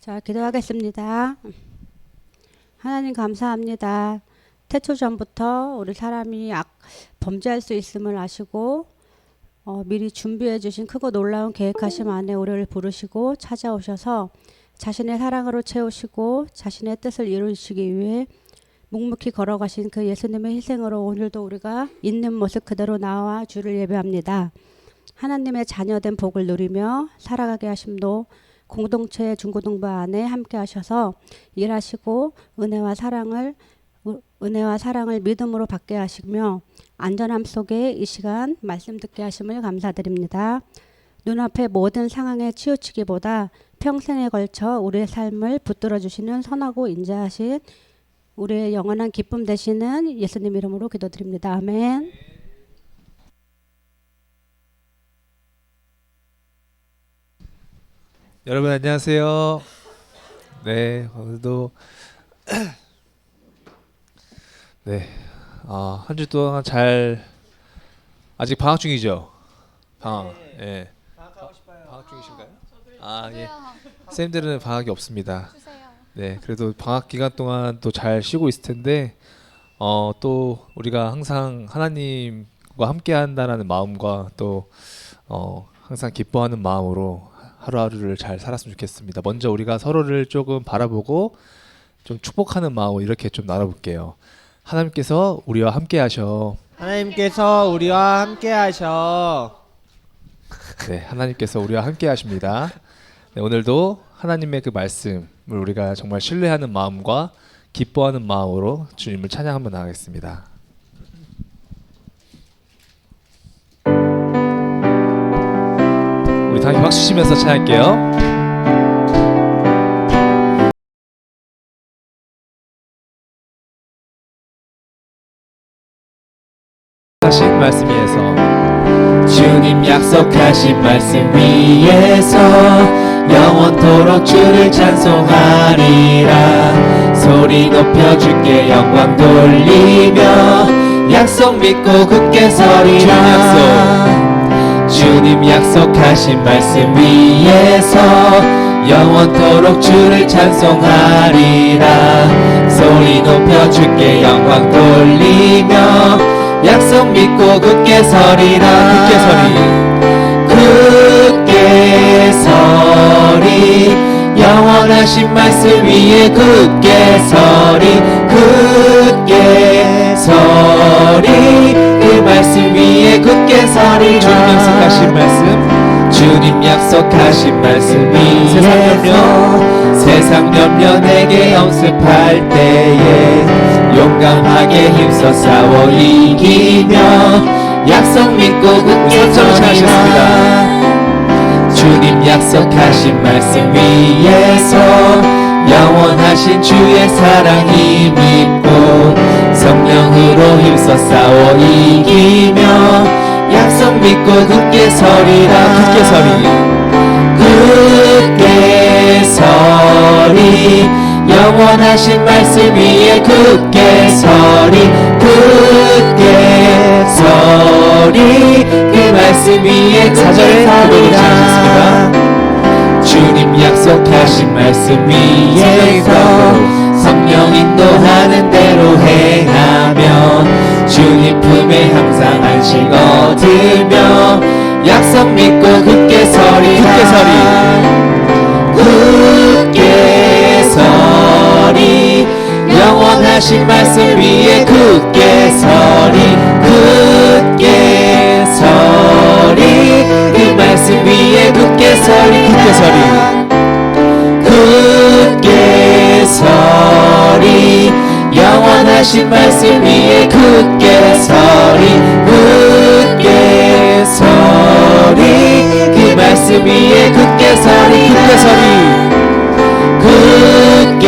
자, 기도하겠습니다. 하나님 감사합니다. 태초 전부터 우리 사람이 범죄할 수 있음을 아시고 미리 준비해 주신 크고 놀라운 계획하심 안에 우리를 부르시고 찾아오셔서 자신의 사랑으로 채우시고 자신의 뜻을 이루시기 위해 묵묵히 걸어가신 그 예수님의 희생으로 오늘도 우리가 있는 모습 그대로 나와 주를 예배합니다. 하나님의 자녀된 복을 누리며 살아가게 하심도 공동체 중고등부 안에 함께 하셔서 일하시고 은혜와 사랑을 믿음으로 받게 하시며 안전함 속에 이 시간 말씀 듣게 하심을 감사드립니다. 눈앞의 모든 상황에 치우치기보다 평생에 걸쳐 우리의 삶을 붙들어 주시는 선하고 인자하신 우리의 영원한 기쁨 되시는 예수님 이름으로 기도드립니다. 아멘. 여러분 안녕하세요. 네, 오늘도 한 주 동안 아직 방학 중이죠? 방학. 예. 방학하고 싶어요. 방학 중이신가요? 예. 쌤들은 방학이 없습니다. 네, 그래도 방학 기간 동안 또 잘 쉬고 있을 텐데 또 우리가 항상 하나님과 함께 한다라는 마음과 또 항상 기뻐하는 마음으로 하루하루를 잘 살았으면 좋겠습니다. 먼저 우리가 서로를 조금 바라보고 좀 축복하는 마음으로 이렇게 좀 나눠볼게요. 하나님께서 우리와 함께 하셔. 하나님께서 우리와 함께 하셔. 네, 하나님께서 우리와 함께 하십니다. 네, 오늘도 하나님의 그 말씀을 우리가 정말 신뢰하는 마음과 기뻐하는 마음으로 주님을 찬양 한번 나가겠습니다. 우리 다 함께 박수 치면서 찬양할게요. 하신 말씀 위에서 주님 약속하신 말씀 위에서 영원토록 주를 찬송하리라. 소리 높여 주께 영광 돌리며 약속 믿고 굳게 서리라. 주님 약속하신 말씀 위에서 영원토록 주를 찬송하리라. 소리 높여 주께 영광 돌리며 약속 믿고 굳게 서리라. 굳게 서리. 영원하신 말씀 위에 굳게 서리. 굳게 서리. 그 말씀 위에 굳게 서리라. 주님 약속하신 말씀, 주님 약속하신 말씀 위에서 세상 몇몇에게 영습할 때에 용감하게 힘써 싸워 이기며 약속 믿고 굳게 서리라. 주님 약속하신 말씀 위에서 영원하신 주의 사랑 힘입고 성령으로 힘써 싸워 이기며 약속 믿고 굳게 서리라. 굳게 서리. 영원하신 말씀 위에 굳게 서리. 굳게 서리. 그 말씀 위에 굳게 서리라. 주님 약속하신 말씀 위에서 성령 인도하는 대로 행하며 주님 품에 항상 안식 얻으며 약속 믿고 굳게 서리라. 굳게 서리. 영원하신 말씀 위에 굳게 서리. 굳게 서리. 그 말씀 위에 굳게 서리. 굳게 서리. 영원하신 말씀 위에 굳게 서리. 굳게 서리. 그 말씀 위에 굳게 서리. 굳게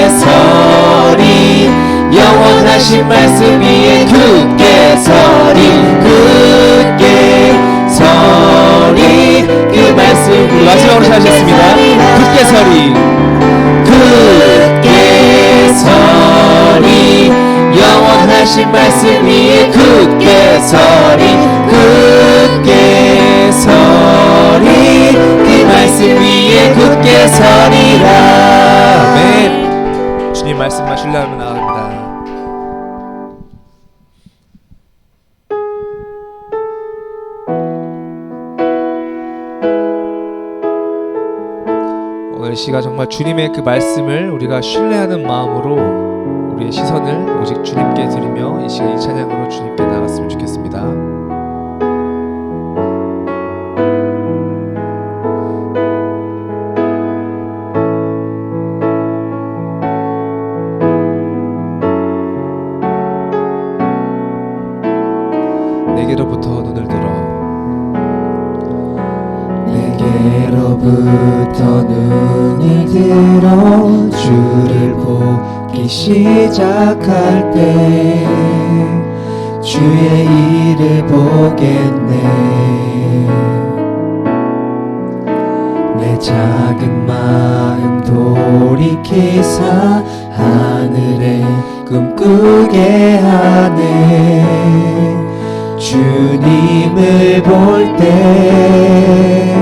서리. 영원하신 말씀 위에 굳게 서리. 굳게 서리. 그 말씀 위에 마지막으로 하셨습니다. 굳게 서리. 굳게 서리. 영원하신 말씀 위에 굳게 서리. 굳게 서리. 그 말씀 위에 굳게 서리라. 이 시간 정말 주님의 그 말씀을 우리가 신뢰하는 마음으로 우리의 시선을 오직 주님께 드리며 이 시간 이 찬양으로 주님께 나갔으면 좋겠습니다. 내게로부터 눈을 들어 내게로부터 눈을 들어 주를 보기 시작할 때 주의 일을 보겠네. 내 작은 마음 돌이키사 하늘에 꿈꾸게 하네. 주님을 볼 때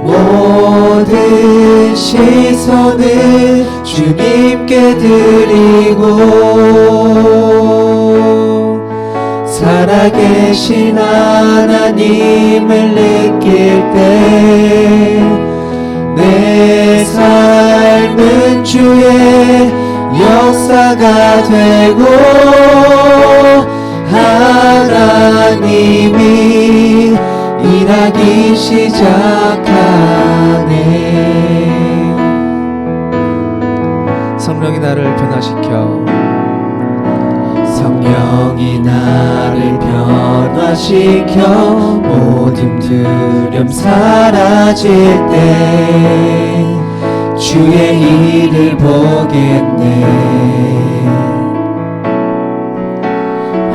모든 시선을 주님께 드리고 살아계신 하나님을 느낄 때 내 삶은 주의 역사가 되고 하나님이 일하기 시작하네. 성령이 나를 변화시켜 성령이 나를 변화시켜 모든 두려움 사라질 때 주의 일을 보겠네.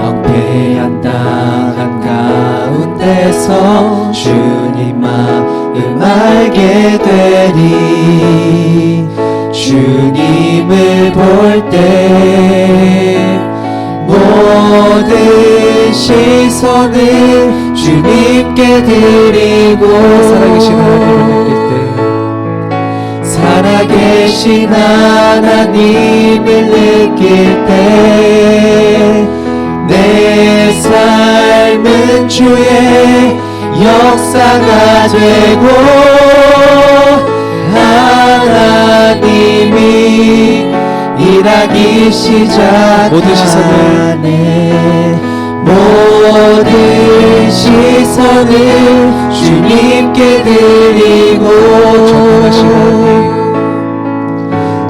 황폐한 땅 가운데서 주님 마음 알게 되리. 주님을 볼 때 모든 시선을 주님께 드리고 살아계신 하나님을 느낄 때 살아계신 하나님을 느낄 때 내 삶은 주의 역사가 되고 하나님이 일하기 시작하네. 모든 시선을 주님께 드리고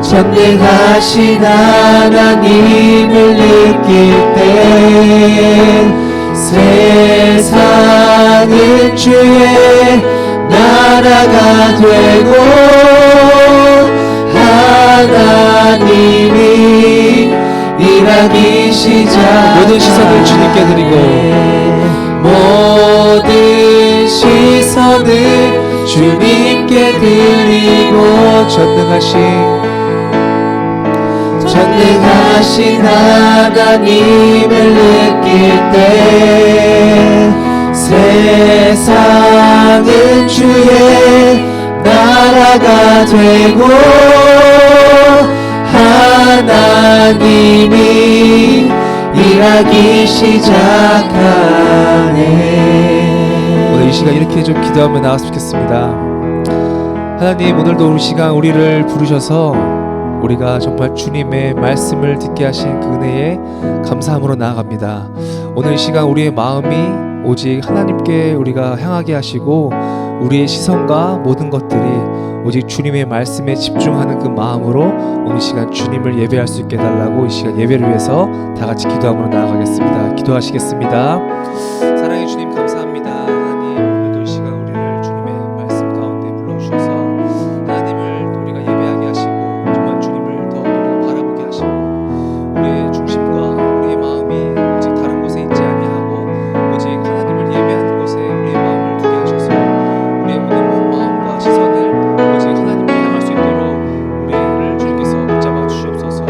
전능하신 하나님을 느낄 때 세상은 주의 나라가 되고 하나님이 일하기 시작. 모든 시선을 주님께 드리고 모든 시선을 주님께 드리고 전능하신 하나님을 느낄 때 세상은 주의 나라가 되고 하나님이 일하기 시작하네. 오늘 이 시간 이렇게 좀 기도하며 나갔으면 좋겠습니다. 하나님, 오늘도 우리 시간 우리를 부르셔서 우리가 정말 주님의 말씀을 듣게 하신 그 은혜에 감사함으로 나아갑니다. 오늘 이 시간 우리의 마음이 오직 하나님께 우리가 향하게 하시고 우리의 시선과 모든 것들이 오직 주님의 말씀에 집중하는 그 마음으로 오늘 시간 주님을 예배할 수 있게 해달라고 이 시간 예배를 위해서 다 같이 기도함으로 나아가겠습니다. 기도하시겠습니다. 사랑해 주님, 감사합니다. 하나님, 오늘도 이 시간 우리를 주님의 말씀 가운데 불러주셔서 하나님을 또 우리가 예배하게 하시고 정말 주님을 더 우리가 바라보게 하시고 우리의 중심과 우리의 마음이 오직 다른 곳에 있지 아니하고 오직 하나님을 예배하는 곳에 우리의 마음을 두게 하셔서 우리의 모든 마음과 시선을 오직 하나님께 향할 수 있도록 우리를 주님께서 붙잡아 주시옵소서.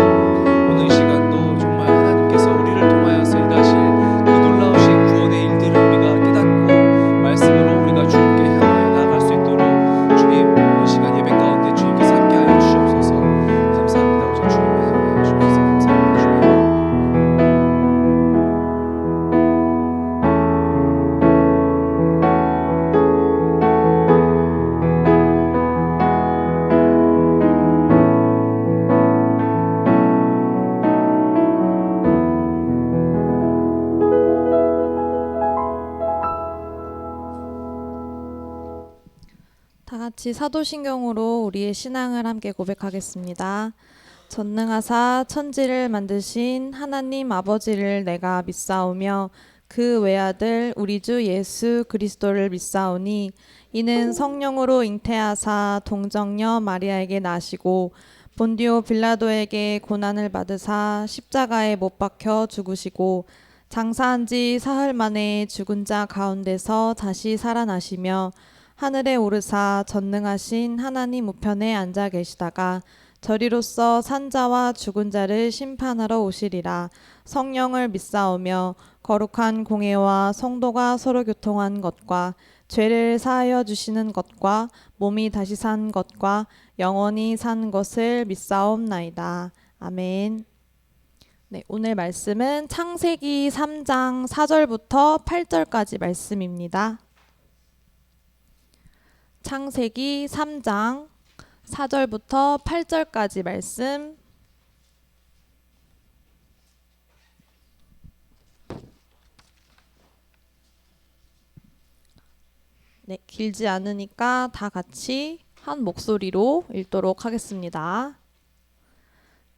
오늘 이 시간도 정말 하나님께서 우리를 통하여서 일하실 그 놀라우신 구원의 일들을 우리가 같이 사도신경으로 우리의 신앙을 함께 고백하겠습니다. 전능하사 천지를 만드신 하나님 아버지를 내가 믿사오며 그 외아들 우리 주 예수 그리스도를 믿사오니 이는 성령으로 잉태하사 동정녀 마리아에게 나시고 본디오 빌라도에게 고난을 받으사 십자가에 못 박혀 죽으시고 장사한 지 사흘 만에 죽은 자 가운데서 다시 살아나시며 하늘에 오르사 전능하신 하나님 우편에 앉아 계시다가 저리로서 산자와 죽은 자를 심판하러 오시리라. 성령을 믿사오며 거룩한 공회와 성도가 서로 교통한 것과 죄를 사하여 주시는 것과 몸이 다시 산 것과 영원히 산 것을 믿사옵나이다. 아멘. 네, 오늘 말씀은 창세기 3장 4절부터 8절까지 말씀입니다. 창세기 3장 4절부터 8절까지 말씀. 네, 길지 않으니까 다 같이 한 목소리로 읽도록 하겠습니다.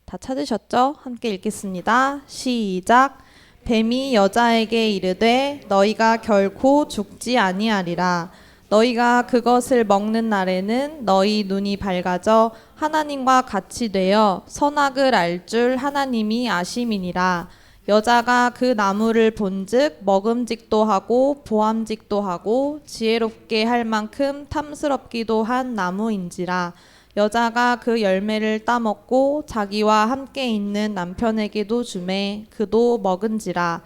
다 찾으셨죠? 함께 읽겠습니다. 시작. 뱀이 여자에게 이르되 너희가 결코 죽지 아니하리라. 너희가 그것을 먹는 날에는 너희 눈이 밝아져 하나님과 같이 되어 선악을 알 줄 하나님이 아심이니라. 여자가 그 나무를 본즉 먹음직도 하고 보암직도 하고 지혜롭게 할 만큼 탐스럽기도 한 나무인지라. 여자가 그 열매를 따먹고 자기와 함께 있는 남편에게도 주매 그도 먹은지라.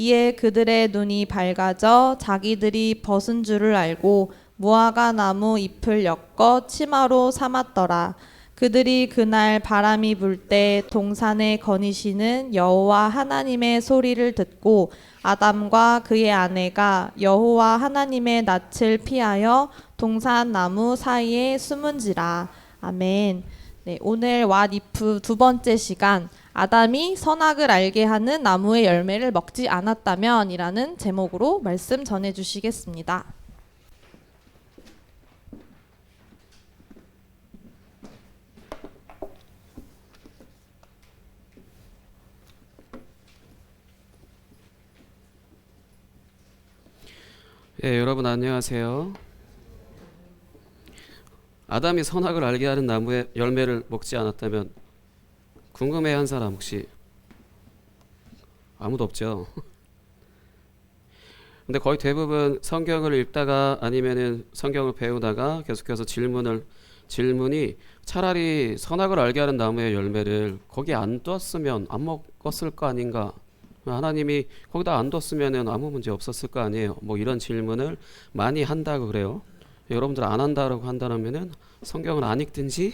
이에 그들의 눈이 밝아져 자기들이 벗은 줄을 알고 무화과 나무 잎을 엮어 치마로 삼았더라. 그들이 그날 바람이 불 때 동산에 거니시는 여호와 하나님의 소리를 듣고 아담과 그의 아내가 여호와 하나님의 낯을 피하여 동산 나무 사이에 숨은지라. 아멘. 네, 오늘 왓이프 두 번째 시간 아담이 선악을 알게 하는 나무의 열매를 먹지 않았다면 이라는 제목으로 말씀 전해주시겠습니다. 예, 여러분 안녕하세요. 아담이 선악을 알게 하는 나무의 열매를 먹지 않았다면 궁금해한 사람 혹시 아무도 없죠? 근데 거의 대부분 성경을 읽다가 아니면은 성경을 배우다가 계속해서 질문이 차라리 선악을 알게 하는 나무의 열매를 거기 안 뒀으면 안 먹었을 거 아닌가? 하나님이 거기다 안 뒀으면은 아무 문제 없었을 거 아니에요. 뭐 이런 질문을 많이 한다고 그래요. 여러분들 안 한다라고 한다면은 성경을 안 읽든지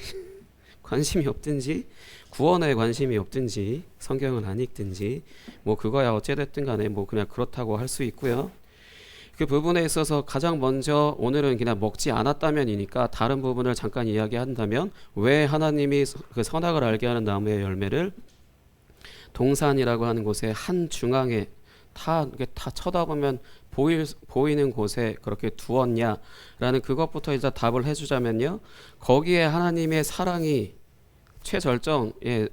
관심이 없든지 구원에 관심이 없든지 성경을 안 읽든지 뭐 그거야 어찌됐든 간에 뭐 그냥 그렇다고 할 수 있고요. 그 부분에 있어서 가장 먼저 오늘은 그냥 먹지 않았다면이니까 다른 부분을 잠깐 이야기한다면 왜 하나님이 그 선악을 알게 하는 나무의 열매를 동산이라고 하는 곳의 한 중앙에 다 쳐다보면 보이는 곳에 그렇게 두었냐라는 그것부터 일단 답을 해주자면요. 거기에 하나님의 사랑이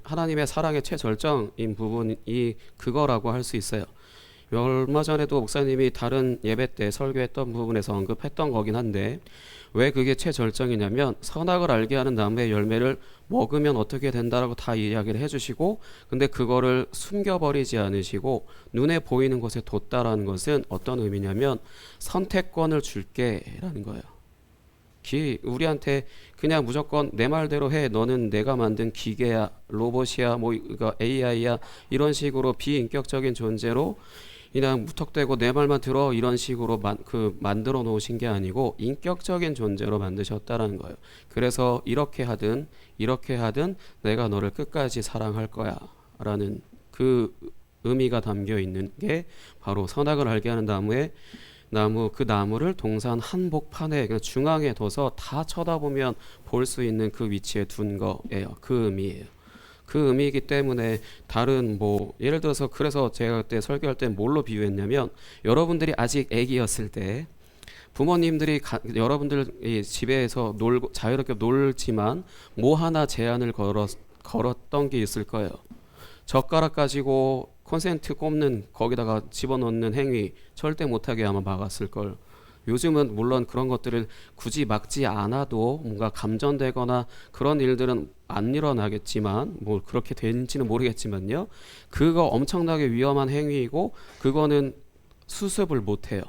하나님의 사랑의 최절정인 부분이 그거라고 할 수 있어요. 얼마 전에도 목사님이 다른 예배 때 설교했던 부분에서 언급했던 거긴 한데 왜 그게 최절정이냐면 선악을 알게 하는 나무의 열매를 먹으면 어떻게 된다라고 다 이야기를 해주시고 근데 그거를 숨겨버리지 않으시고 눈에 보이는 곳에 뒀다라는 것은 어떤 의미냐면 선택권을 줄게 라는 거예요. 우리한테 그냥 무조건 내 말대로 해 너는 내가 만든 기계야 로봇이야 뭐 AI야 이런 식으로 비인격적인 존재로 그냥 무턱대고 내 말만 들어 이런 식으로 만들어 놓으신 게 아니고 인격적인 존재로 만드셨다라는 거예요. 그래서 이렇게 하든 내가 너를 끝까지 사랑할 거야 라는 그 의미가 담겨 있는 게 바로 선악을 알게 하는 그 나무를 동산 한복판에 그냥 중앙에 둬서 다 쳐다보면 볼 수 있는 그 위치에 둔 거예요. 그 의미예요. 그 의미이기 때문에 다른 뭐 예를 들어서 그래서 제가 그때 설교할 때 뭘로 비유했냐면 여러분들이 아직 애기였을 때 부모님들이 여러분들 집에서 놀고 자유롭게 놀지만 뭐 하나 제한을 걸었던 게 있을 거예요. 젓가락 가지고 콘센트 꼽는 거기다가 집어넣는 행위 절대 못하게 아마 막았을 걸. 요즘은 물론 그런 것들을 굳이 막지 않아도 뭔가 감전되거나 그런 일들은 안 일어나겠지만 뭐 그렇게 되는지는 모르겠지만요. 그거 엄청나게 위험한 행위이고 그거는 수습을 못해요.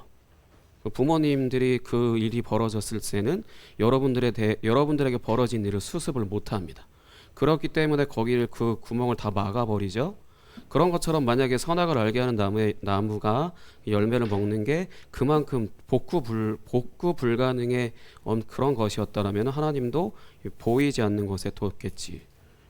부모님들이 그 일이 벌어졌을 때는 여러분들에게 벌어진 일을 수습을 못합니다. 그렇기 때문에 거기를 그 구멍을 다 막아버리죠. 그런 것처럼 만약에 선악을 알게 하는 나무가 열매를 먹는 게 그만큼 복구 불가능의 그런 것이었다라면 하나님도 보이지 않는 곳에 뒀겠지.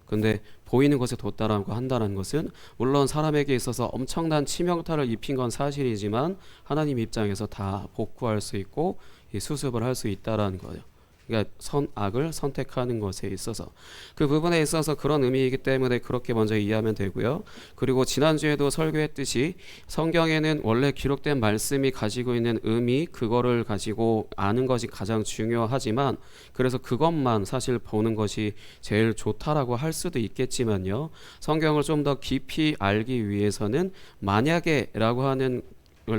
근데 보이는 곳에 뒀다라고 한다는 것은 물론 사람에게 있어서 엄청난 치명타를 입힌 건 사실이지만 하나님 입장에서 다 복구할 수 있고 수습을 할 수 있다라는 거예요. 그러니까 선악을 선택하는 것에 있어서 그 부분에 있어서 그런 의미이기 때문에 그렇게 먼저 이해하면 되고요. 그리고 지난주에도 설교했듯이 성경에는 원래 기록된 말씀이 가지고 있는 의미 그거를 가지고 아는 것이 가장 중요하지만 그래서 그것만 사실 보는 것이 제일 좋다라고 할 수도 있겠지만요. 성경을 좀 더 깊이 알기 위해서는 만약에라고 하는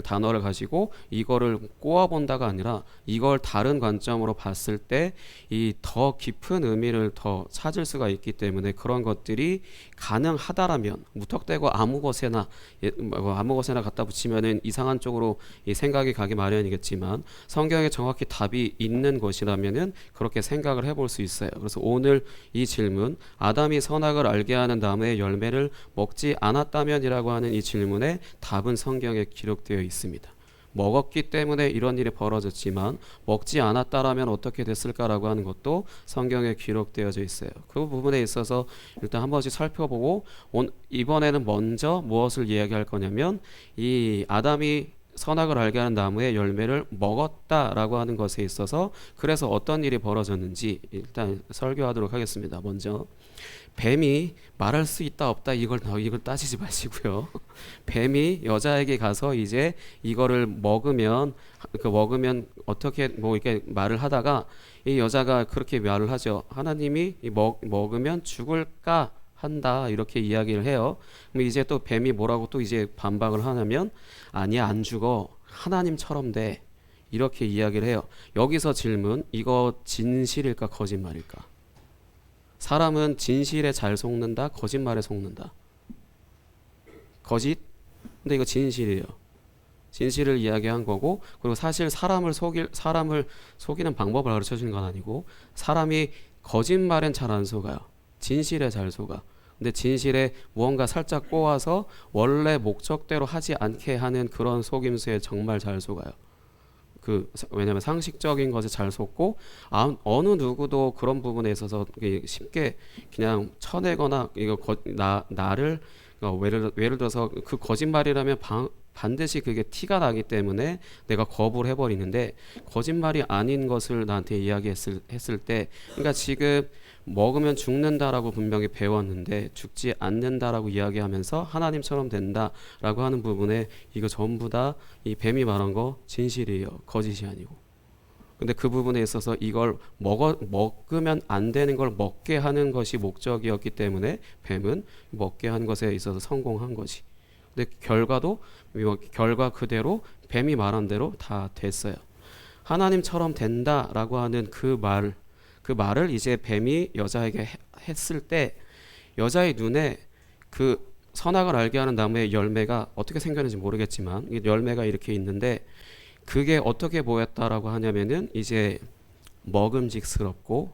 단어를 가지고 이거를 꼬아본다가 아니라 이걸 다른 관점으로 봤을 때 이 더 깊은 의미를 더 찾을 수가 있기 때문에 그런 것들이 가능하다라면 무턱대고 아무 것에나 갖다 붙이면은 이상한 쪽으로 이 생각이 가기 마련이겠지만 성경에 정확히 답이 있는 것이라면은 그렇게 생각을 해볼 수 있어요. 그래서 오늘 이 질문 아담이 선악을 알게 하는 나무의 열매를 먹지 않았다면이라고 하는 이 질문에 답은 성경에 기록되어 있습니다. 먹었기 때문에 이런 일이 벌어졌지만 먹지 않았다라면 어떻게 됐을까라고 하는 것도 성경에 기록되어져 있어요. 그 부분에 있어서 일단 한 번씩 살펴보고 이번에는 먼저 무엇을 이야기할 거냐면 이 아담이 선악을 알게 하는 나무의 열매를 먹었다라고 하는 것에 있어서 그래서 어떤 일이 벌어졌는지 일단 설교하도록 하겠습니다. 먼저 뱀이 말할 수 있다 없다 이걸 따지지 마시고요. 뱀이 여자에게 가서 이제 이거를 먹으면 어떻게 뭐 이렇게 말을 하다가 이 여자가 그렇게 말을 하죠. 하나님이 먹으면 죽을까 한다 이렇게 이야기를 해요. 그럼 이제 또 뱀이 뭐라고 또 이제 반박을 하냐면 아니야 안 죽어 하나님처럼 돼 이렇게 이야기를 해요. 여기서 질문 이거 진실일까 거짓말일까? 사람은 진실에 잘 속는다 거짓말에 속는다? 거짓? 근데 이거 진실이에요. 진실을 이야기한 거고 그리고 사실 사람을 속이는 방법을 가르쳐 주는 건 아니고 사람이 거짓말엔 잘 안 속아요. 진실에 잘 속아. 근데 진실에 무언가 살짝 꼬아서 원래 목적대로 하지 않게 하는 그런 속임수에 정말 잘 속아요. 왜냐하면 상식적인 것에 잘 속고 어느 누구도 그런 부분에 있어서 쉽게 그냥 쳐내거나 나를 예를 들어서 그 거짓말이라면 반드시 그게 티가 나기 때문에 내가 거부를 해버리는데 거짓말이 아닌 것을 나한테 이야기했을 때 그러니까 지금 먹으면 죽는다라고 분명히 배웠는데 죽지 않는다라고 이야기하면서 하나님처럼 된다라고 하는 부분에 이거 전부 다 이 뱀이 말한 거 진실이에요. 거짓이 아니고. 근데 그 부분에 있어서 이걸 먹으면 안 되는 걸 먹게 하는 것이 목적이었기 때문에 뱀은 먹게 한 것에 있어서 성공한 거지. 근데 결과 그대로 뱀이 말한 대로 다 됐어요. 하나님처럼 된다라고 하는 그 말을 이제 뱀이 여자에게 했을 때 여자의 눈에 그 선악을 알게 하는 나무의 열매가 어떻게 생겼는지 모르겠지만 이 열매가 이렇게 있는데 그게 어떻게 보였다라고 하냐면은 이제 먹음직스럽고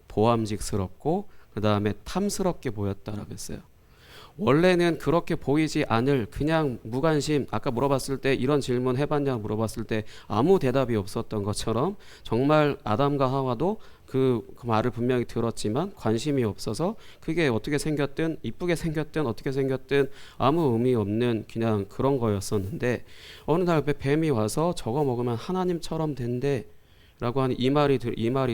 보암직스럽고 그 다음에 탐스럽게 보였다라고 했어요. 원래는 그렇게 보이지 않을 그냥 무관심 아까 물어봤을 때 이런 질문 해봤냐 물어봤을 때 아무 대답이 없었던 것처럼 정말 아담과 하와도 그 말을 분명히 들었지만 관심이 없어서 그게 어떻게 생겼든 이쁘게 생겼든 어떻게 생겼든 아무 의미 없는 그냥 그런 거였었는데 어느 날 뱀이 와서 저거 먹으면 하나님처럼 된대 라고 하는 이 말이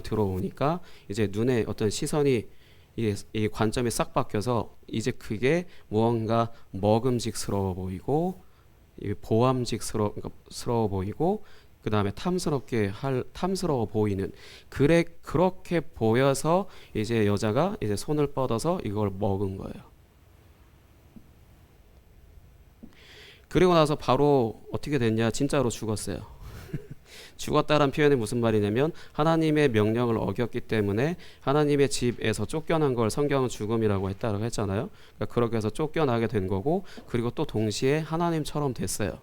들어오니까 이제 눈에 어떤 시선이 이 관점이 싹 바뀌어서 이제 그게 무언가 먹음직스러워 보이고 보암직스러워 보이고 그 다음에 탐스러워 보이는 그렇게 보여서 이제 여자가 이제 손을 뻗어서 이걸 먹은 거예요. 그리고 나서 바로 어떻게 됐냐? 진짜로 죽었어요. 죽었다란 표현이 무슨 말이냐면 하나님의 명령을 어겼기 때문에 하나님의 집에서 쫓겨난 걸 성경은 죽음이라고 했다고 했잖아요. 그러니까 그렇게 해서 쫓겨나게 된 거고, 그리고 또 동시에 하나님처럼 됐어요.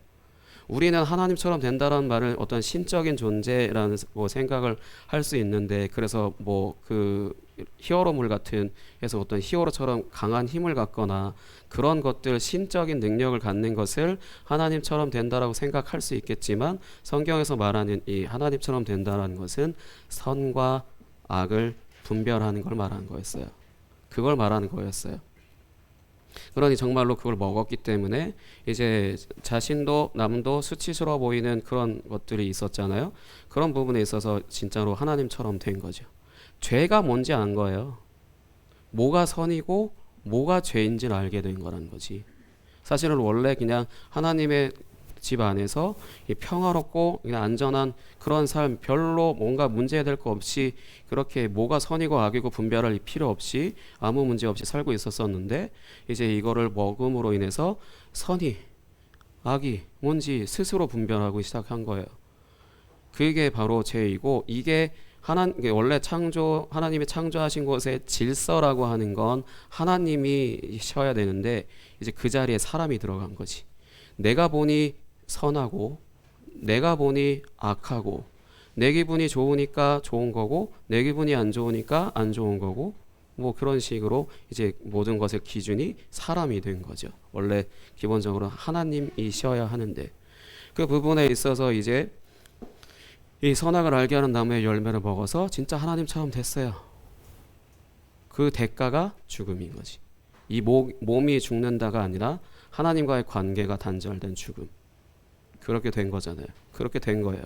우리는 하나님처럼 된다는 말을 어떤 신적인 존재라는 생각을 할 수 있는데, 그래서 뭐 그 히어로물 같은 해서 어떤 히어로처럼 강한 힘을 갖거나 그런 것들, 신적인 능력을 갖는 것을 하나님처럼 된다라고 생각할 수 있겠지만, 성경에서 말하는 이 하나님처럼 된다라는 것은 선과 악을 분별하는 걸 말하는 거였어요. 그걸 말하는 거였어요. 그러니 정말로 그걸 먹었기 때문에 이제 자신도 남도 수치스러워 보이는 그런 것들이 있었잖아요. 그런 부분에 있어서 진짜로 하나님처럼 된 거죠. 죄가 뭔지 안 거예요. 뭐가 선이고 뭐가 죄인지를 알게 된 거라는 거지. 사실은 원래 그냥 하나님의 집 안에서 이 평화롭고 그냥 안전한 그런 삶, 별로 뭔가 문제될 거 없이 그렇게 뭐가 선이고 악이고 분별할 필요 없이 아무 문제 없이 살고 있었었는데, 이제 이거를 먹음으로 인해서 선이 악이 뭔지 스스로 분별하고 시작한 거예요. 그게 바로 죄이고, 이게 원래 하나님이 창조하신 곳의 질서라고 하는 건 하나님이 쉬어야 되는데, 이제 그 자리에 사람이 들어간 거지. 내가 보니 선하고 내가 보니 악하고, 내 기분이 좋으니까 좋은 거고 내 기분이 안 좋으니까 안 좋은 거고, 뭐 그런 식으로 이제 모든 것의 기준이 사람이 된 거죠. 원래 기본적으로 하나님이셔야 하는데, 그 부분에 있어서 이제 이 선악을 알게 하는 나무의 열매를 먹어서 진짜 하나님처럼 됐어요. 그 대가가 죽음인 거지. 이 몸이 죽는다가 아니라 하나님과의 관계가 단절된 죽음. 그렇게 된 거잖아요. 그렇게 된 거예요.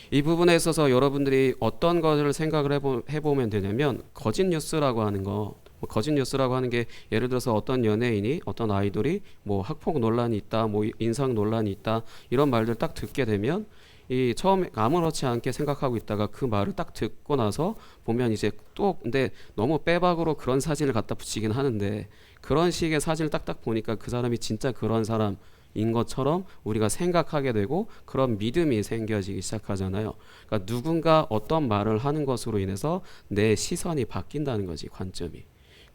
이 부분에 있어서 여러분들이 어떤 것을 생각을 해보면 되냐면, 거짓 뉴스라고 하는 거, 거짓 뉴스라고 하는 게 예를 들어서 어떤 연예인이, 어떤 아이돌이 뭐 학폭 논란이 있다, 뭐 인상 논란이 있다, 이런 말들 딱 듣게 되면 이 처음에 아무렇지 않게 생각하고 있다가 그 말을 딱 듣고 나서 보면 이제 또, 근데 너무 빼박으로 그런 사진을 갖다 붙이긴 하는데, 그런 식의 사진을 딱딱 보니까 그 사람이 진짜 그런 사람인 것처럼 우리가 생각하게 되고 그런 믿음이 생겨지기 시작하잖아요. 그러니까 누군가 어떤 말을 하는 것으로 인해서 내 시선이 바뀐다는 거지, 관점이.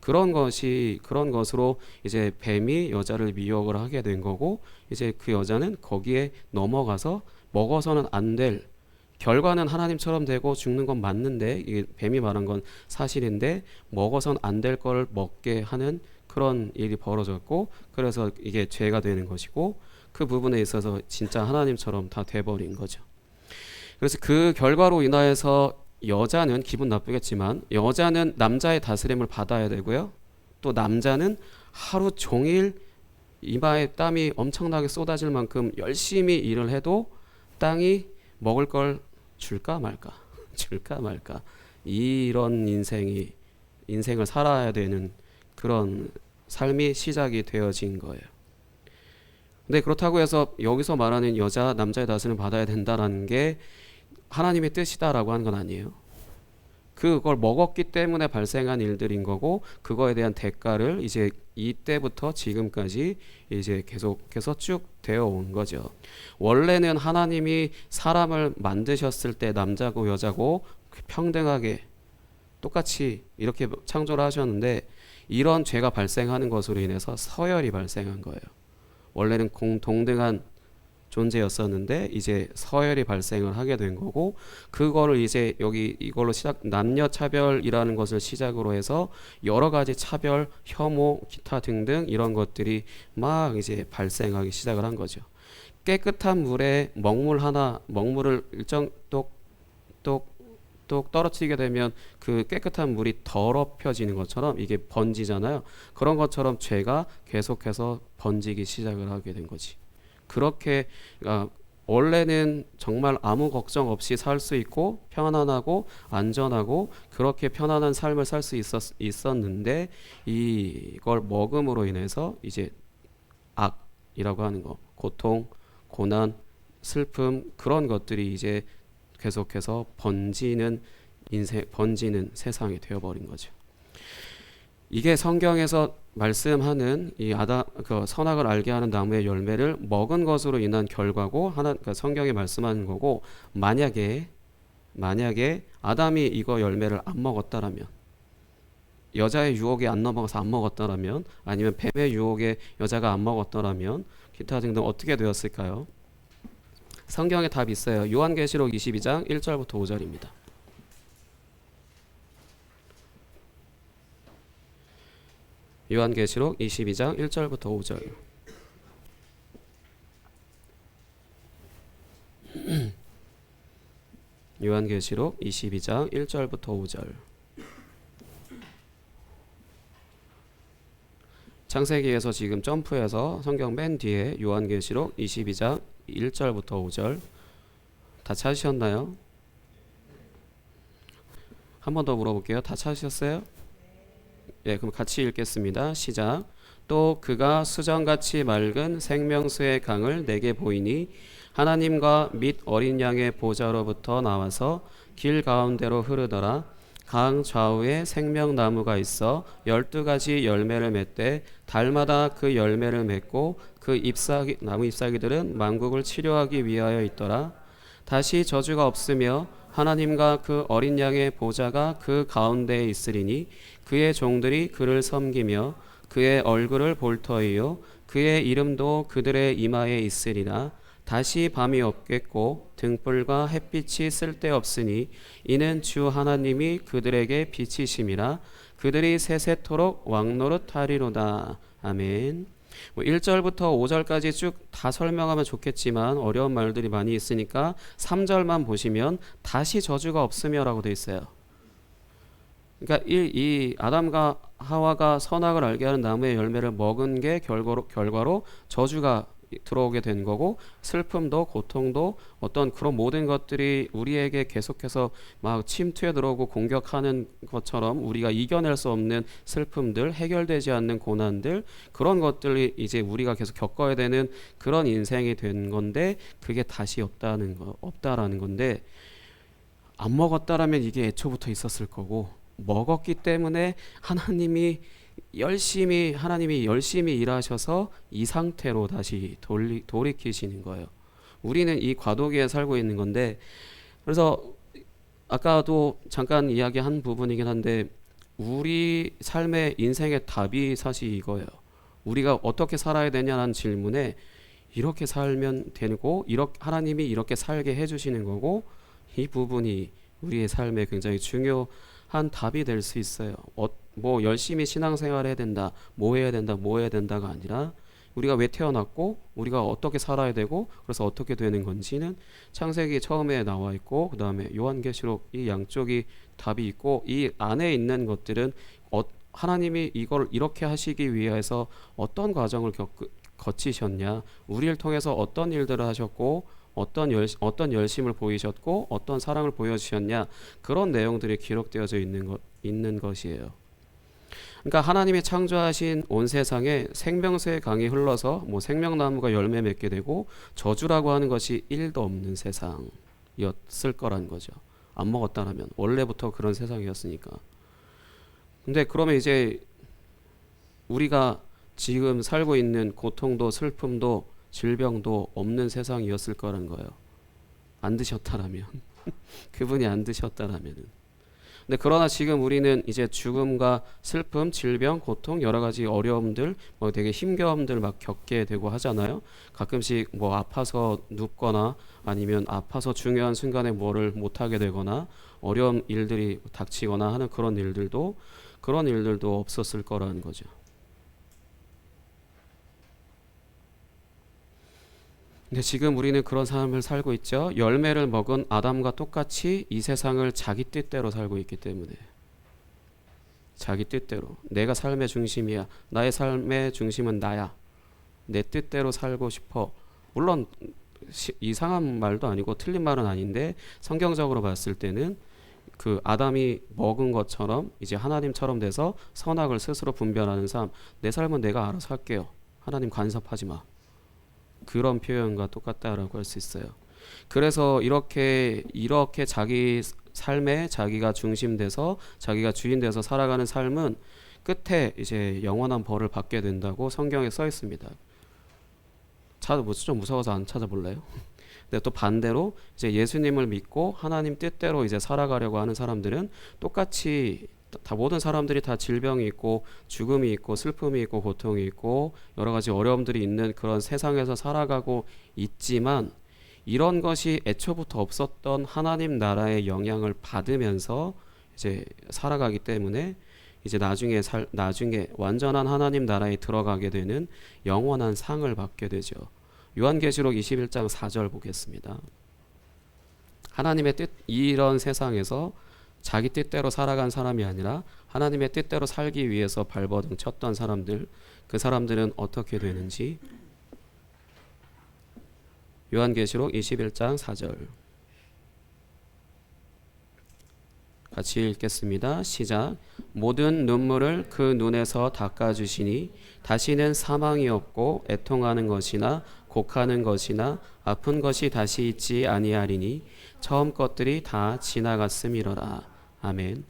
그런 것으로 이제 뱀이 여자를 미혹을 하게 된 거고, 이제 그 여자는 거기에 넘어가서 먹어서는 안 될, 결과는 하나님처럼 되고 죽는 건 맞는데, 이게 뱀이 말한 건 사실인데 먹어서는 안 될 걸 먹게 하는 그런 일이 벌어졌고, 그래서 이게 죄가 되는 것이고, 그 부분에 있어서 진짜 하나님처럼 다 돼버린 거죠. 그래서 그 결과로 인하여서 여자는 기분 나쁘겠지만, 여자는 남자의 다스림을 받아야 되고요, 또 남자는 하루 종일 이마에 땀이 엄청나게 쏟아질 만큼 열심히 일을 해도 땅이 먹을 걸 줄까 말까 줄까 말까, 이런 인생을 살아야 되는 그런 삶이 시작이 되어진 거예요. 근데 그렇다고 해서 여기서 말하는 남자의 다스림을 받아야 된다라는 게 하나님의 뜻이다라고 하는 건 아니에요. 그걸 먹었기 때문에 발생한 일들인 거고, 그거에 대한 대가를 이제 이때부터 지금까지 이제 계속해서 쭉 되어 온 거죠. 원래는 하나님이 사람을 만드셨을 때 남자고 여자고 평등하게 똑같이 이렇게 창조를 하셨는데, 이런 죄가 발생하는 것으로 인해서 서열이 발생한 거예요. 원래는 동등한 존재였었는데 이제 서열이 발생을 하게 된 거고, 그거를 이제 여기 이걸로 남녀 차별이라는 것을 시작으로 해서 여러 가지 차별, 혐오, 기타 등등 이런 것들이 막 이제 발생하기 시작을 한 거죠. 깨끗한 물에 먹물을 일정 똑 떨어뜨리게 되면 그 깨끗한 물이 더럽혀지는 것처럼 이게 번지잖아요. 그런 것처럼 죄가 계속해서 번지기 시작을 하게 된 거지. 그렇게 원래는 정말 아무 걱정 없이 살 수 있고 편안하고 안전하고 그렇게 편안한 삶을 살 수 있었는데, 이걸 먹음으로 인해서 이제 악이라고 하는 거, 고통, 고난, 슬픔 그런 것들이 이제 계속해서 번지는 인생, 번지는 세상이 되어버린 거죠. 이게 성경에서 말씀하는 이 그 선악을 알게 하는 나무의 열매를 먹은 것으로 인한 결과고 그러니까 성경이 말씀하는 거고, 만약에 아담이 이거 열매를 안 먹었다라면, 여자의 유혹에 안 넘어가서 안 먹었다라면, 아니면 뱀의 유혹에 여자가 안 먹었다라면 기타 등등 어떻게 되었을까요? 성경에 답이 있어요. 요한계시록 22장 1절부터 5절입니다. 요한계시록 22장 1절부터 5절. 요한계시록 22장 1절부터 5절. 창세기에서 지금 점프해서 성경 맨 뒤에 요한계시록 22장 1절부터 5절 다 찾으셨나요? 한 번 더 물어볼게요. 다 찾으셨어요? 예, 그럼 같이 읽겠습니다. 시작. 또 그가 수정같이 맑은 생명수의 강을 내게 보이니 하나님과 및 어린 양의 보좌로부터 나와서 길 가운데로 흐르더라. 강 좌우에 생명나무가 있어 12가지 열매를 맺되 달마다 그 열매를 맺고 그 나무 잎사귀들은 만국을 치료하기 위하여 있더라. 다시 저주가 없으며 하나님과 그 어린 양의 보좌가 그 가운데에 있으리니 그의 종들이 그를 섬기며 그의 얼굴을 볼 터이요 그의 이름도 그들의 이마에 있으리라. 다시 밤이 없겠고 등불과 햇빛이 쓸데없으니 이는 주 하나님이 그들에게 빛이심이라. 그들이 세세토록 왕노릇하리로다. 아멘. 1절부터 5절까지 쭉 다 설명하면 좋겠지만 어려운 말들이 많이 있으니까 3절만 보시면 다시 저주가 없으며 라고 되어 있어요. 그러니까 이 아담과 하와가 선악을 알게 하는 나무의 열매를 먹은 게 결과로 저주가 들어오게 된 거고, 슬픔도 고통도 어떤 그런 모든 것들이 우리에게 계속해서 막 침투해 들어오고 공격하는 것처럼 우리가 이겨낼 수 없는 슬픔들, 해결되지 않는 고난들, 그런 것들이 이제 우리가 계속 겪어야 되는 그런 인생이 된 건데, 그게 다시 없다라는 건데, 안 먹었다라면 이게 애초부터 있었을 거고, 먹었기 때문에 하나님이 열심히 일하셔서 이 상태로 다시 돌이키시는 거예요. 우리는 이 과도기에 살고 있는 건데, 그래서 아까도 잠깐 이야기한 부분이긴 한데, 우리 삶의 인생의 답이 사실 이거예요. 우리가 어떻게 살아야 되냐는 질문에 이렇게 살면 되고, 하나님이 이렇게 살게 해주시는 거고, 이 부분이 우리의 삶에 굉장히 중요한 답이 될 수 있어요. 뭐 열심히 신앙생활 해야 된다, 뭐 해야 된다가 아니라 우리가 왜 태어났고 우리가 어떻게 살아야 되고 그래서 어떻게 되는 건지는 창세기 처음에 나와 있고, 그 다음에 요한계시록, 이 양쪽이 답이 있고, 이 안에 있는 것들은 하나님이 이걸 이렇게 하시기 위해서 어떤 과정을 거치셨냐, 우리를 통해서 어떤 일들을 하셨고 어떤 열심을 보이셨고 어떤 사랑을 보여주셨냐, 그런 내용들이 기록되어져 있는 것이에요. 그러니까 하나님이 창조하신 온 세상에 생명수의 강이 흘러서 뭐 생명나무가 열매 맺게 되고 저주라고 하는 것이 1도 없는 세상이었을 거라는 거죠. 안 먹었다라면, 원래부터 그런 세상이었으니까. 근데 그러면 이제 우리가 지금 살고 있는 고통도 슬픔도 질병도 없는 세상이었을 거라는 거예요. 안 드셨다라면 그분이 안 드셨다라면은. 근데 그러나 지금 우리는 이제 죽음과 슬픔, 질병, 고통, 여러 가지 어려움들, 뭐 되게 힘겨움들 막 겪게 되고 하잖아요. 가끔씩 뭐 아파서 눕거나 아니면 아파서 중요한 순간에 뭐를 못 하게 되거나 어려운 일들이 닥치거나 하는 그런 일들도 없었을 거라는 거죠. 근데 지금 우리는 그런 삶을 살고 있죠. 열매를 먹은 아담과 똑같이 이 세상을 자기 뜻대로 살고 있기 때문에, 자기 뜻대로 내가 삶의 중심이야, 나의 삶의 중심은 나야, 내 뜻대로 살고 싶어. 물론 이상한 말도 아니고 틀린 말은 아닌데, 성경적으로 봤을 때는 그 아담이 먹은 것처럼 이제 하나님처럼 돼서 선악을 스스로 분별하는 삶, 내 삶은 내가 알아서 할게요, 하나님 간섭하지 마, 그런 표현과 똑같다라고 할 수 있어요. 그래서 이렇게 자기 삶에 자기가 중심돼서 자기가 주인돼서 살아가는 삶은 끝에 이제 영원한 벌을 받게 된다고 성경에 써 있습니다. 좀 무서워서 안 찾아볼래요? 근데 또 반대로 이제 예수님을 믿고 하나님 뜻대로 이제 살아가려고 하는 사람들은 똑같이 다 모든 사람들이 다 질병이 있고 죽음이 있고 슬픔이 있고 고통이 있고 여러 가지 어려움들이 있는 그런 세상에서 살아가고 있지만 이런 것이 애초부터 없었던 하나님 나라의 영향을 받으면서 이제 살아가기 때문에 이제 나중에 완전한 하나님 나라에 들어가게 되는 영원한 상을 받게 되죠. 요한계시록 21장 4절 보겠습니다. 하나님의 뜻, 이런 세상에서 자기 뜻대로 살아간 사람이 아니라 하나님의 뜻대로 살기 위해서 발버둥 쳤던 사람들, 그 사람들은 어떻게 되는지 요한계시록 21장 4절 같이 읽겠습니다. 시작. 모든 눈물을 그 눈에서 닦아주시니 다시는 사망이 없고 애통하는 것이나 곡하는 것이나 아픈 것이 다시 있지 아니하리니 처음 것들이 다 지나갔음이로라. 아멘.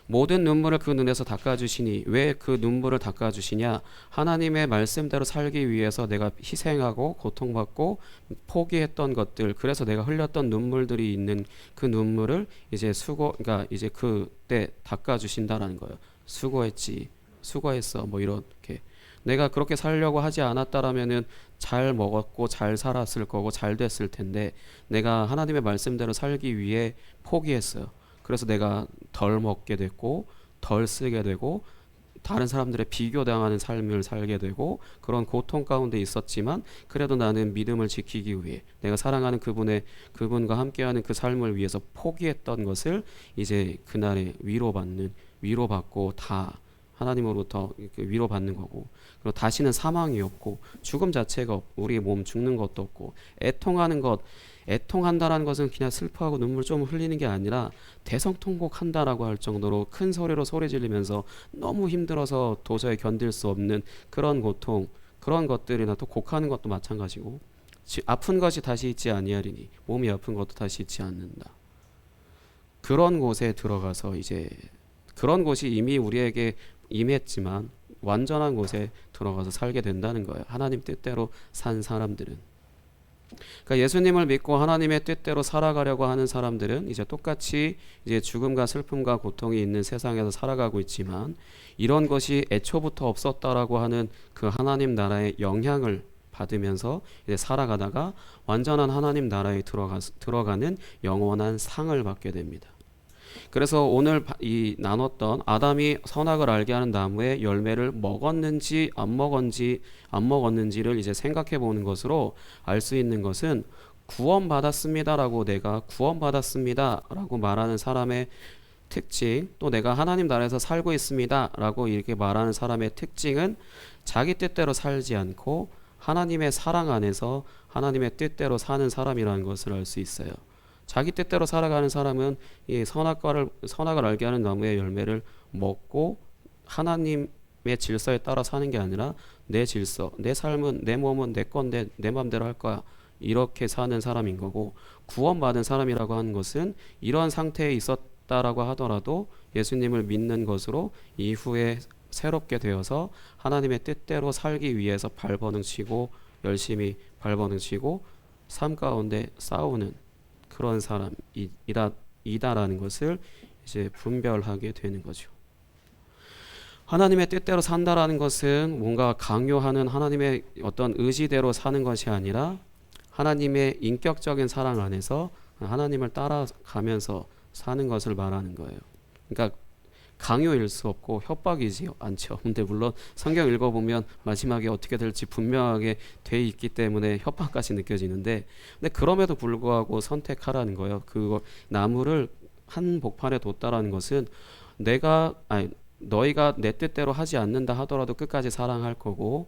모든 눈물을 그 눈에서 닦아주시니 왜 그 눈물을 닦아주시냐? 하나님의 말씀대로 살기 위해서 내가 희생하고 고통받고 포기했던 것들, 그래서 내가 흘렸던 눈물들이 있는 그 눈물을 이제 그러니까 이제 그때 닦아주신다라는 거예요. 수고했어, 뭐 이렇게. 내가 그렇게 살려고 하지 않았다라면은 잘 먹었고 잘 살았을 거고 잘 됐을 텐데 내가 하나님의 말씀대로 살기 위해 포기했어요. 그래서 내가 덜 먹게 됐고 덜 쓰게 되고 다른 사람들의 비교당하는 삶을 살게 되고 그런 고통 가운데 있었지만 그래도 나는 믿음을 지키기 위해 내가 사랑하는 그분과 함께하는 그 삶을 위해서 포기했던 것을 이제 그날에 위로받고 다 하나님으로부터 위로받는 거고, 그리고 다시는 사망이 없고 죽음 자체가 없고 우리의 몸 죽는 것도 없고 애통한다라는 것은 그냥 슬퍼하고 눈물 좀 흘리는 게 아니라 대성통곡한다라고 할 정도로 큰 소리로 소리 지르면서 너무 힘들어서 도저히 견딜 수 없는 그런 고통, 그런 것들이나 또 곡하는 것도 마찬가지고 아픈 것이 다시 있지 아니하리니 몸이 아픈 것도 다시 있지 않는다. 그런 곳에 들어가서 이제 그런 곳이 이미 우리에게 임했지만 완전한 곳에 들어가서 살게 된다는 거예요. 하나님 뜻대로 산 사람들은. 그러니까 예수님을 믿고 하나님의 뜻대로 살아가려고 하는 사람들은 이제 똑같이 이제 죽음과 슬픔과 고통이 있는 세상에서 살아가고 있지만 이런 것이 애초부터 없었다라고 하는 그 하나님 나라의 영향을 받으면서 이제 살아가다가 완전한 하나님 나라에 들어가는 영원한 상을 받게 됩니다. 그래서 오늘 나눴던 아담이 선악을 알게 하는 나무의 열매를 먹었는지 안 먹었는지를 이제 생각해 보는 것으로 알 수 있는 것은 구원받았습니다라고 내가 구원받았습니다라고 말하는 사람의 특징, 또 내가 하나님 나라에서 살고 있습니다라고 이렇게 말하는 사람의 특징은 자기 뜻대로 살지 않고 하나님의 사랑 안에서 하나님의 뜻대로 사는 사람이라는 것을 알 수 있어요. 자기 뜻대로 살아가는 사람은 이 선악을 알게 하는 나무의 열매를 먹고 하나님의 질서에 따라 사는 게 아니라 내 질서, 내 삶은 내 몸은 내 건데 내 마음대로 할 거야. 이렇게 사는 사람인 거고, 구원받은 사람이라고 하는 것은 이런 상태에 있었다라고 하더라도 예수님을 믿는 것으로 이후에 새롭게 되어서 하나님의 뜻대로 살기 위해서 열심히 발버둥 치고 삶 가운데 싸우는 그런 사람이다라는 것을 이제 분별하게 되는 거죠. 하나님의 뜻대로 산다라는 것은 뭔가 강요하는 하나님의 어떤 의지대로 사는 것이 아니라 하나님의 인격적인 사랑 안에서 하나님을 따라가면서 사는 것을 말하는 거예요. 그러니까 강요일 수 없고 협박이지 않죠. 근데 물론 성경 읽어보면 마지막에 어떻게 될지 분명하게 돼 있기 때문에 협박까지 느껴지는데, 근데 그럼에도 불구하고 선택하라는 거예요. 그거 나무를 한 복판에 뒀다라는 것은 너희가 내 뜻대로 하지 않는다 하더라도 끝까지 사랑할 거고,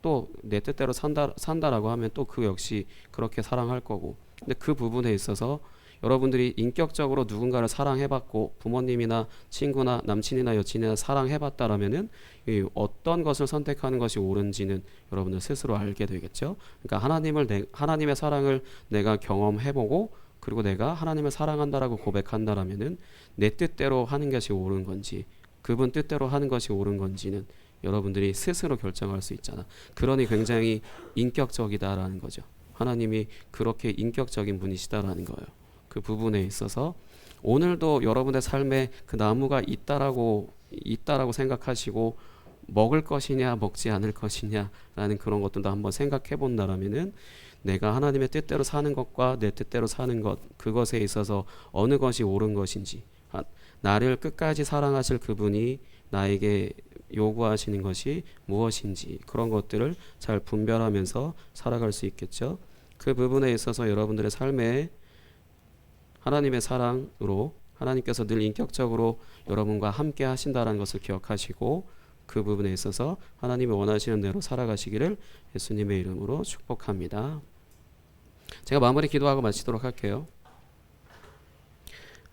또 내 뜻대로 산다라고 하면 또 그 역시 그렇게 사랑할 거고, 근데 그 부분에 있어서 여러분들이 인격적으로 누군가를 사랑해봤고 부모님이나 친구나 남친이나 여친이나 사랑해봤다라면은 이 어떤 것을 선택하는 것이 옳은지는 여러분들 스스로 알게 되겠죠. 그러니까 하나님의 사랑을 내가 경험해보고 그리고 내가 하나님을 사랑한다라고 고백한다라면은 내 뜻대로 하는 것이 옳은 건지 그분 뜻대로 하는 것이 옳은 건지는 여러분들이 스스로 결정할 수 있잖아. 그러니 굉장히 인격적이다라는 거죠. 하나님이 그렇게 인격적인 분이시다라는 거예요. 그 부분에 있어서 오늘도 여러분의 삶에 그 나무가 있다라고 생각하시고 먹을 것이냐 먹지 않을 것이냐라는 그런 것들도 한번 생각해 본다라면은 내가 하나님의 뜻대로 사는 것과 내 뜻대로 사는 것 그것에 있어서 어느 것이 옳은 것인지 나를 끝까지 사랑하실 그분이 나에게 요구하시는 것이 무엇인지 그런 것들을 잘 분별하면서 살아갈 수 있겠죠. 그 부분에 있어서 여러분들의 삶에 하나님의 사랑으로 하나님께서 늘 인격적으로 여러분과 함께 하신다는 것을 기억하시고 그 부분에 있어서 하나님이 원하시는 대로 살아가시기를 예수님의 이름으로 축복합니다. 제가 마무리 기도하고 마치도록 할게요.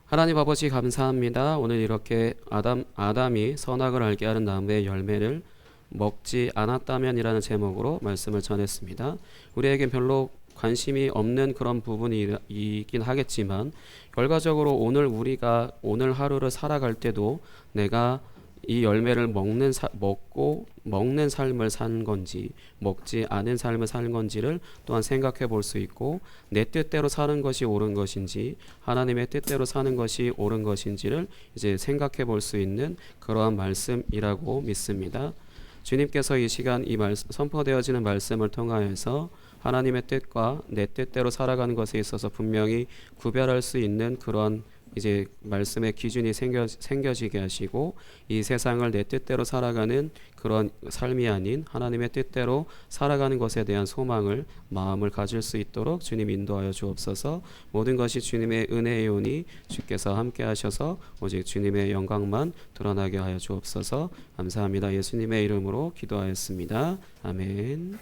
하나님 아버지 감사합니다. 오늘 이렇게 아담이 선악을 알게 하는 나무의 열매를 먹지 않았다면이라는 제목으로 말씀을 전했습니다. 우리에겐 별로 관심이 없는 그런 부분이긴 하겠지만 결과적으로 우리가 오늘 하루를 살아갈 때도 내가 이 열매를 먹고 먹는 삶을 사는 건지 먹지 않은 삶을 사는 건지를 또한 생각해 볼 수 있고 내 뜻대로 사는 것이 옳은 것인지 하나님의 뜻대로 사는 것이 옳은 것인지를 이제 생각해 볼 수 있는 그러한 말씀이라고 믿습니다. 주님께서 이 시간 선포되어지는 말씀을 통하여서 하나님의 뜻과 내 뜻대로 살아가는 것에 있어서 분명히 구별할 수 있는 그런 이제 말씀의 기준이 생겨지게 하시고 이 세상을 내 뜻대로 살아가는 그런 삶이 아닌 하나님의 뜻대로 살아가는 것에 대한 소망을 마음을 가질 수 있도록 주님 인도하여 주옵소서. 모든 것이 주님의 은혜이오니 주께서 함께 하셔서 오직 주님의 영광만 드러나게 하여 주옵소서. 감사합니다. 예수님의 이름으로 기도하였습니다. 아멘.